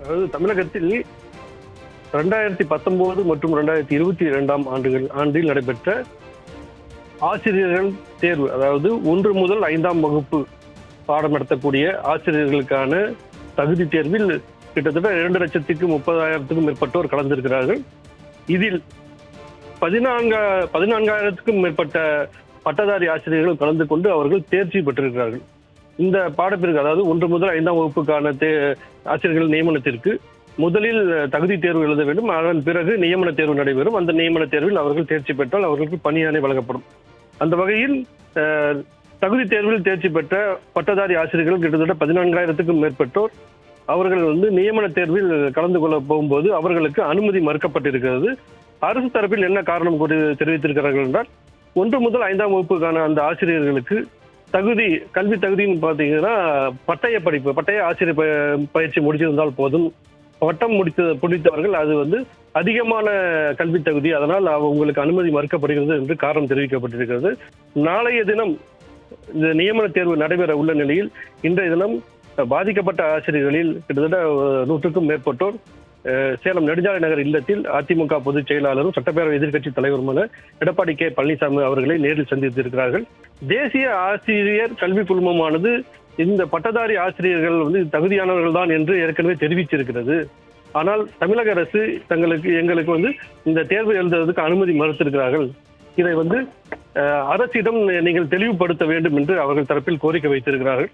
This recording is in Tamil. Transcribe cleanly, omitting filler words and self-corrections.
அதாவது தமிழகத்தில் 2019 மற்றும் 2022ஆம் ஆண்டில் நடைபெற்ற ஆசிரியர்கள் தேர்வு, அதாவது 1 முதல் 5ஆம் வகுப்பு பாடம் நடத்தக்கூடிய ஆசிரியர்களுக்கான தகுதி தேர்வில் கிட்டத்தட்ட 2,30,000க்கும் மேற்பட்டோர் கலந்திருக்கிறார்கள். இதில் 14,000க்கும் மேற்பட்ட பட்டதாரி ஆசிரியர்கள் கலந்து கொண்டு அவர்கள் தேர்ச்சி பெற்றிருக்கிறார்கள். இந்த பாடப்பிரிவு, அதாவது 1 முதல் 5ஆம் வகுப்புக்கான ஆசிரியர்கள் நியமனத்திற்கு முதலில் தகுதி தேர்வு எழுத வேண்டும். அதன் பிறகு நியமன தேர்வு நடைபெறும். அந்த நியமன தேர்வில் அவர்கள் தேர்ச்சி பெற்றால் அவர்களுக்கு பணியாணை வழங்கப்படும். அந்த வகையில் தகுதி தேர்வில் தேர்ச்சி பெற்ற பட்டதாரி ஆசிரியர்கள் கிட்டத்தட்ட 14,000க்கும் மேற்பட்டோர் அவர்கள் நியமன தேர்வில் கலந்து கொள்ள போகும்போது அவர்களுக்கு அனுமதி மறுக்கப்பட்டிருக்கிறது. அரசு தரப்பில் என்ன காரணம் தெரிவித்திருக்கிறார்கள் என்றால், 1 முதல் 5ஆம் வகுப்புக்கான அந்த ஆசிரியர்களுக்கு கல்வி தகுதின்னு பார்த்தீங்கன்னா பட்டய ஆசிரியர் பயிற்சி முடிச்சிருந்தால் போதும். பட்டம் முடித்தவர்கள் அது அதிகமான கல்வி தகுதி, அதனால் உங்களுக்கு அனுமதி மறுக்கப்படுகிறது என்று காரணம் தெரிவிக்கப்பட்டிருக்கிறது. நாளைய தினம் இந்த நியமன தேர்வு நடைபெற உள்ள நிலையில் இன்றைய தினம் பாதிக்கப்பட்ட ஆசிரியர்களில் கிட்டத்தட்ட 100க்கும் மேற்பட்டோர் சேலம் நெடுஞ்சாலை நகர் இல்லத்தில் அதிமுக பொதுச் செயலாளரும் சட்டப்பேரவை எதிர்க்கட்சி தலைவருமான எடப்பாடி கே பழனிசாமி அவர்களை நேரில் சந்தித்திருக்கிறார்கள். தேசிய ஆசிரியர் கல்வி குழுமமானது இந்த பட்டதாரி ஆசிரியர்கள் தகுதியானவர்கள் தான் என்று ஏற்கனவே தெரிவித்திருக்கிறது. ஆனால் தமிழக அரசு எங்களுக்கு இந்த தேர்வு எழுதுவதற்கு அனுமதி மறுத்திருக்கிறார்கள். இதை அரசிடம் நீங்கள் தெளிவுபடுத்த வேண்டும் என்று அவர்கள் தரப்பில் கோரிக்கை வைத்திருக்கிறார்கள்.